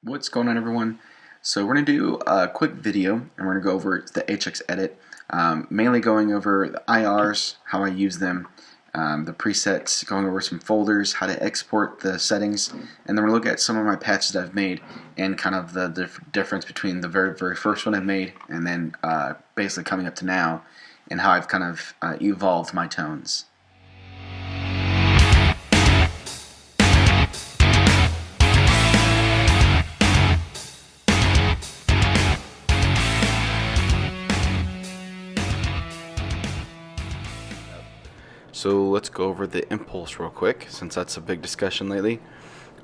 What's going on, everyone? So we're going to do a quick video and we're going to go over the HX edit, mainly going over the IRs, how I use them, the presets, going over some folders, how to export the settings, and then we're going to look at some of my patches that I've made and kind of the difference between the very first one I've made and then basically coming up to now and how I've kind of evolved my tones. So let's go over the impulse real quick, since that's a big discussion lately.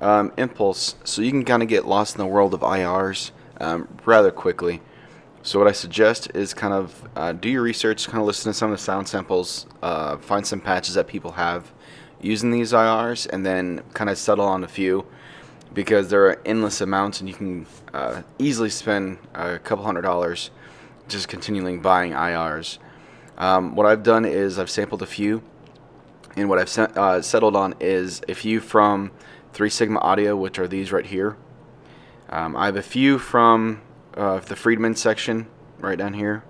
Impulse, so you can kind of get lost in the world of IRs rather quickly. So what I suggest is kind of do your research, kind of listen to some of the sound samples, find some patches that people have using these IRs, and then kind of settle on a few, because there are endless amounts and you can easily spend a couple $100 just continually buying IRs. What I've done is I've sampled a few, and what I've settled on is a few from 3 Sigma Audio, which are these right here. I have a few from the Friedman section right down here.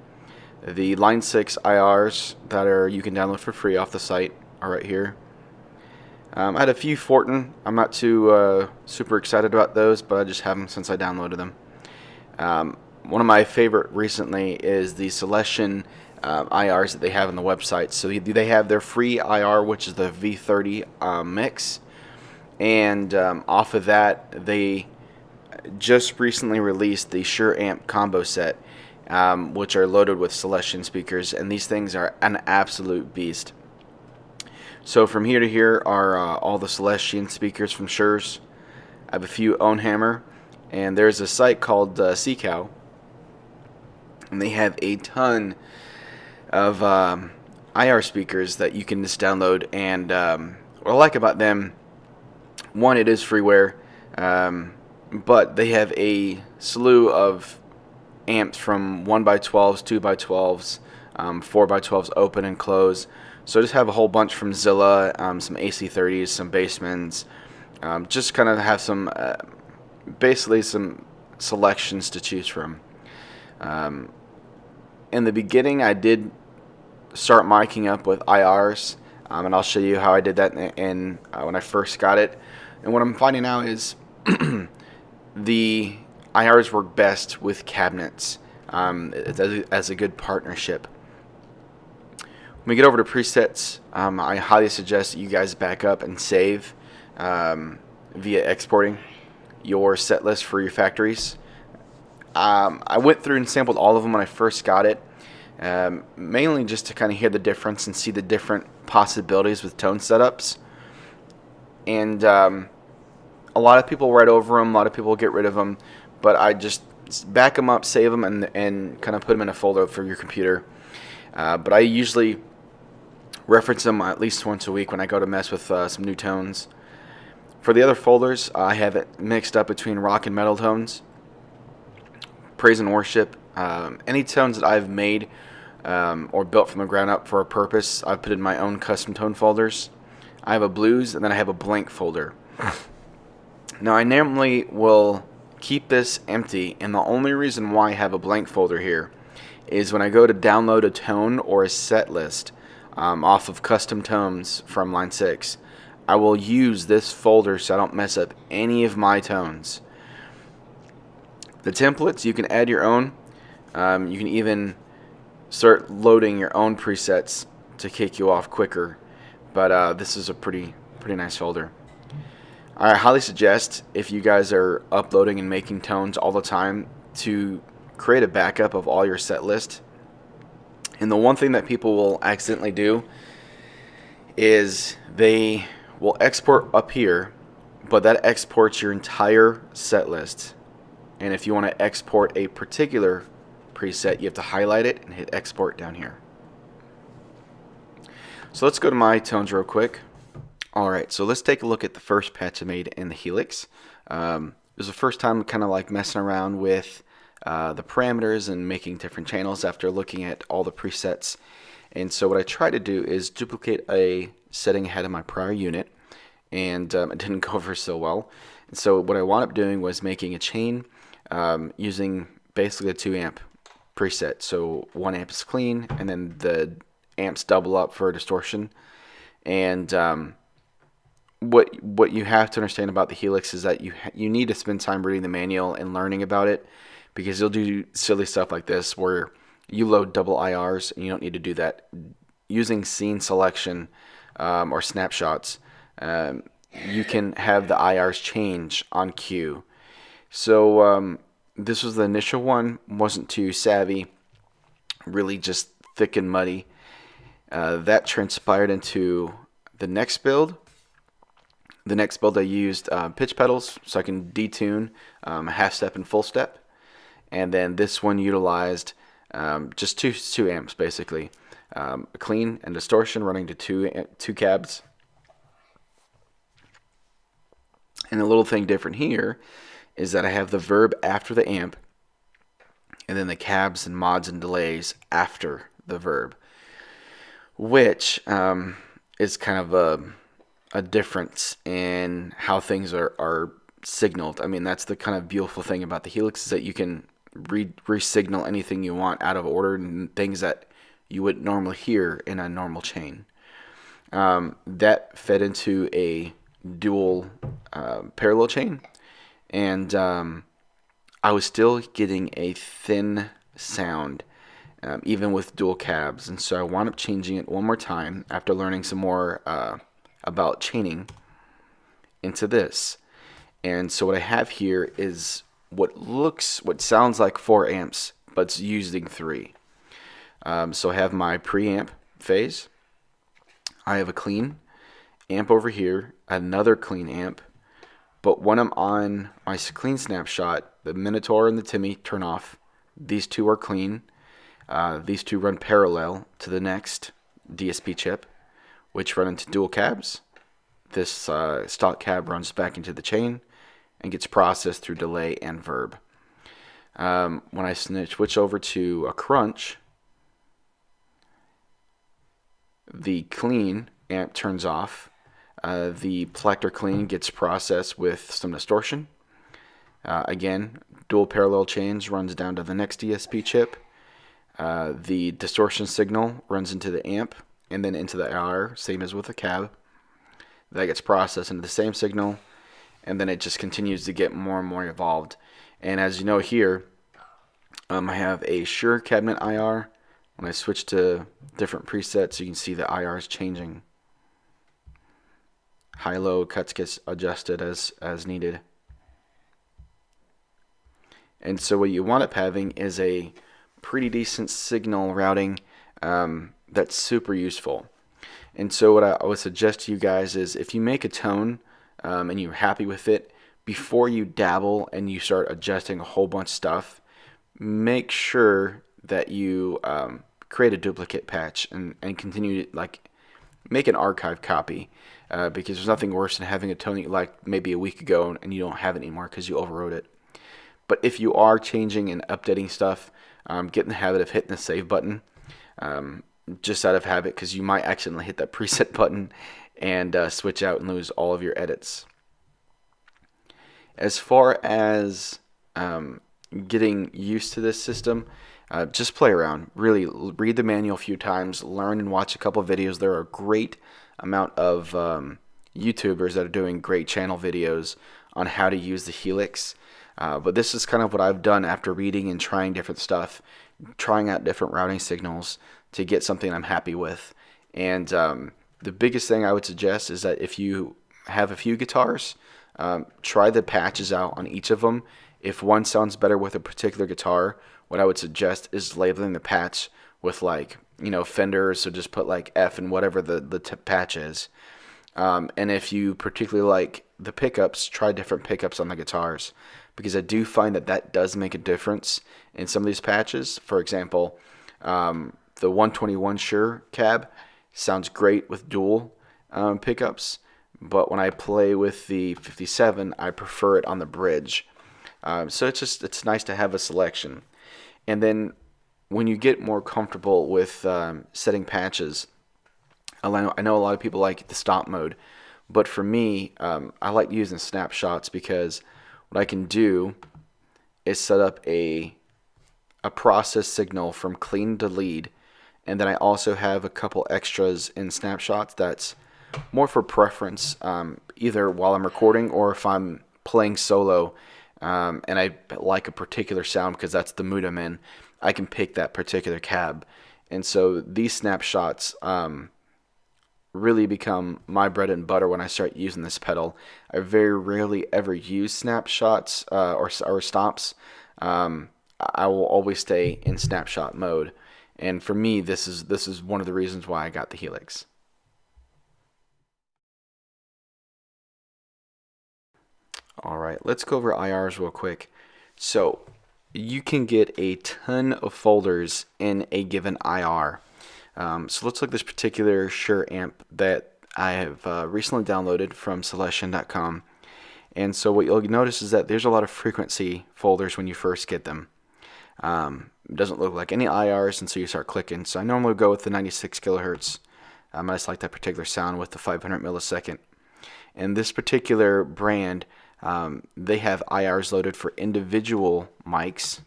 The Line 6 IRs that you can download for free off the site are right here. I had a few Fortin. I'm not too super excited about those, but I just have them since I downloaded them. One of my favorite recently is the Celestion IRs that they have on the website. So they have their free IR, which is the V30 mix, and off of that they just recently released the Shure Amp combo set, which are loaded with Celestion speakers, and these things are an absolute beast. So from here to here are all the Celestion speakers from Shure's. I have a few Ownhammer, and there's a site called CCOW, and they have a ton of IR speakers that you can just download. And what I like about them, one, it is freeware, but they have a slew of amps from 1x12s, 2x12s, 4x12s open and close. So I just have a whole bunch from Zilla, some AC30s, some Bassmans, just kind of have some basically some selections to choose from. In the beginning, I did start miking up with IRs, and I'll show you how I did that when I first got it. And what I'm finding now is the IRs work best with cabinets as a good partnership. When we get over to presets, I highly suggest that you guys back up and save via exporting your set list for your factories. I went through and sampled all of them when I first got it, mainly just to kind of hear the difference and see the different possibilities with tone setups. And a lot of people write over them, a lot of people get rid of them, but I just back them up, save them, and kind of put them in a folder for your computer. But I usually reference them at least once a week when I go to mess with some new tones. For the other folders, I have it mixed up between rock and metal tones, praise and worship, any tones that I've made or built from the ground up for a purpose. I've put in my own custom tone folders. I have a blues, and then I have a blank folder. Now, I normally will keep this empty, and the only reason why I have a blank folder here is when I go to download a tone or a set list off of custom tones from Line 6, I will use this folder so I don't mess up any of my tones. The templates, you can add your own. You can even start loading your own presets to kick you off quicker. But this is a pretty nice folder. I highly suggest, if you guys are uploading and making tones all the time, to create a backup of all your set list. And the one thing that people will accidentally do is they will export up here, but that exports your entire set list. And if you want to export a particular preset, you have to highlight it and hit export down here. So let's go to my tones real quick. Alright, so let's take a look at the first patch I made in the Helix. It was the first time kind of like messing around with the parameters and making different channels after looking at all the presets. And so what I tried to do is duplicate a setting ahead of my prior unit, and it didn't go over so well. And so what I wound up doing was making a chain using basically a 2 amp preset. So 1 amp is clean, and then the amps double up for distortion. And what you have to understand about the Helix is that you need to spend time reading the manual and learning about it, because you'll do silly stuff like this where you load double IRs and you don't need to do that. Using scene selection or snapshots, you can have the IRs change on cue. So this was the initial one, wasn't too savvy, really just thick and muddy. That transpired into the next build. The next build I used pitch pedals so I can detune half step and full step. And then this one utilized just two amps basically. Clean and distortion running to two cabs. And the little thing different here is that I have the verb after the amp, and then the cabs and mods and delays after the verb, which is kind of a difference in how things are signaled. I mean, that's the kind of beautiful thing about the Helix, is that you can re-signal anything you want out of order, and things that you would normally hear in a normal chain. That fed into a dual parallel chain, and I was still getting a thin sound even with dual cabs, and so I wound up changing it one more time after learning some more about chaining into this. And so what I have here is what sounds like 4 amps, but it's using 3. So I have my preamp phase. I have a clean amp over here, another clean amp. But when I'm on my clean snapshot, the Minotaur and the Timmy turn off. These two are clean. These two run parallel to the next DSP chip, which run into dual cabs. This stock cab runs back into the chain and gets processed through delay and verb. When I switch over to a crunch, the clean amp turns off. The Plector clean gets processed with some distortion. Again, dual parallel chains runs down to the next DSP chip. The distortion signal runs into the amp and then into the IR, same as with the cab. That gets processed into the same signal, and then it just continues to get more and more evolved. And as you know here, I have a Shure cabinet IR. When I switch to different presets, you can see the IR is changing. High-low cuts gets adjusted as needed. And so what you wind up having is a pretty decent signal routing that's super useful. And so what I would suggest to you guys is, if you make a tone and you're happy with it, before you dabble and you start adjusting a whole bunch of stuff, make sure that you create a duplicate patch and continue to make an archive copy, because there's nothing worse than having a tone that you liked maybe a week ago and you don't have it anymore because you overwrote it. But if you are changing and updating stuff, get in the habit of hitting the save button, just out of habit, because you might accidentally hit that preset button and switch out and lose all of your edits. As far as getting used to this system, just play around. Really read the manual a few times, learn and watch a couple of videos. There are a great amount of YouTubers that are doing great channel videos on how to use the Helix. But this is kind of what I've done after reading and trying different stuff, trying out different routing signals to get something I'm happy with. And the biggest thing I would suggest is that if you have a few guitars, try the patches out on each of them. If one sounds better with a particular guitar, what I would suggest is labeling the patch with Fender, so just put F and whatever the patch is. And if you particularly like the pickups, try different pickups on the guitars, because I do find that does make a difference in some of these patches. For example, the 121 Shure cab sounds great with dual pickups, but when I play with the 57, I prefer it on the bridge. So it's nice to have a selection. And then when you get more comfortable with setting patches, I know a lot of people like the stop mode. But for me, I like using snapshots because what I can do is set up a process signal from clean to lead, and then I also have a couple extras in snapshots that's more for preference, either while I'm recording or if I'm playing solo, and I like a particular sound because that's the mood I'm in. I can pick that particular cab, and so these snapshots really become my bread and butter when I start using this pedal. I very rarely ever use snapshots or stops. I will always stay in snapshot mode, and for me, this is one of the reasons why I got the Helix. All right, let's go over IRs real quick. So you can get a ton of folders in a given IR. So let's look at this particular Shure amp that I have recently downloaded from Celestion.com. And so what you'll notice is that there's a lot of frequency folders when you first get them. It doesn't look like any IRs, and so you start clicking. So I normally go with the 96 kilohertz. I just like that particular sound with the 500 millisecond. And this particular brand, they have IRs loaded for individual mics.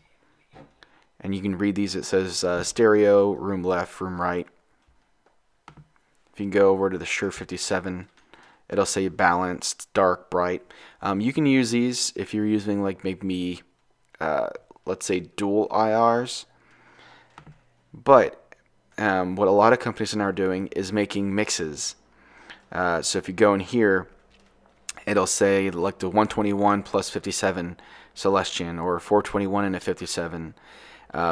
And you can read these. It says stereo, room left, room right. If you can go over to the Shure 57, it'll say balanced, dark, bright. You can use these if you're using like maybe, let's say, dual IRs. But what a lot of companies are now doing is making mixes. So if you go in here, it'll say like the 121 plus 57 Celestion, or 421 and a 57.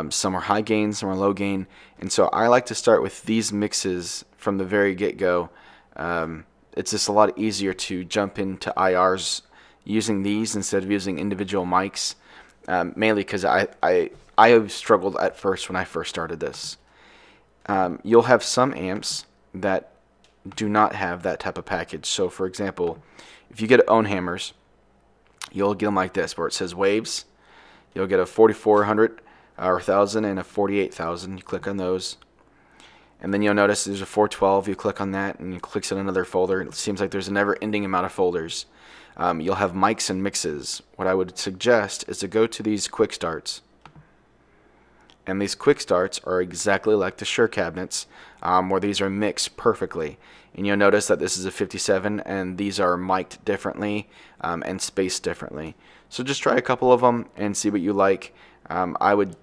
Some are high gain, some are low gain, and so I like to start with these mixes from the very get-go. It's just a lot easier to jump into IRs using these instead of using individual mics, mainly because I struggled at first when I first started this. You'll have some amps that do not have that type of package. So for example, if you get own hammers, you'll get them like this, where it says waves. You'll get a 4400 or 1000 and a 48,000. You click on those, and then you'll notice there's a 412. You click on that, and it clicks in another folder. It seems like there's a never-ending amount of folders. You'll have mics and mixes. What I would suggest is to go to these quick starts. And these quick starts are exactly like the Shure cabinets, where these are mixed perfectly. And you'll notice that this is a 57, and these are mic'd differently and spaced differently. So just try a couple of them and see what you like. I would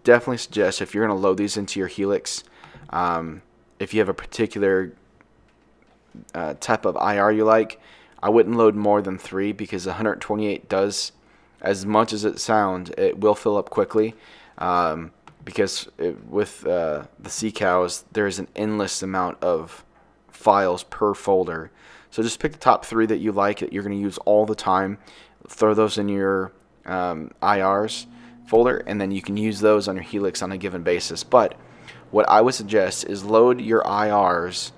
definitely suggest, if you're going to load these into your Helix, if you have a particular type of IR you like, I wouldn't load more than 3, because 128 does, as much as it sounds, it will fill up quickly. Because with the C-Cows, there's an endless amount of files per folder. So just pick the top 3 that you like, that you're going to use all the time. Throw those in your IRs folder, and then you can use those on your Helix on a given basis. But what I would suggest is load your IRs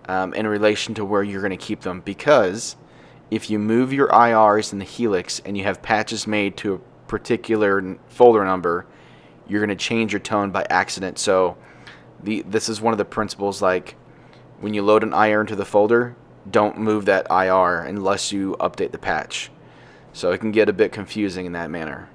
in relation to where you're going to keep them, because if you move your IRs in the Helix and you have patches made to a particular folder number, you're going to change your tone by accident. So this is one of the principles, like when you load an IR into the folder, don't move that IR unless you update the patch. So it can get a bit confusing in that manner.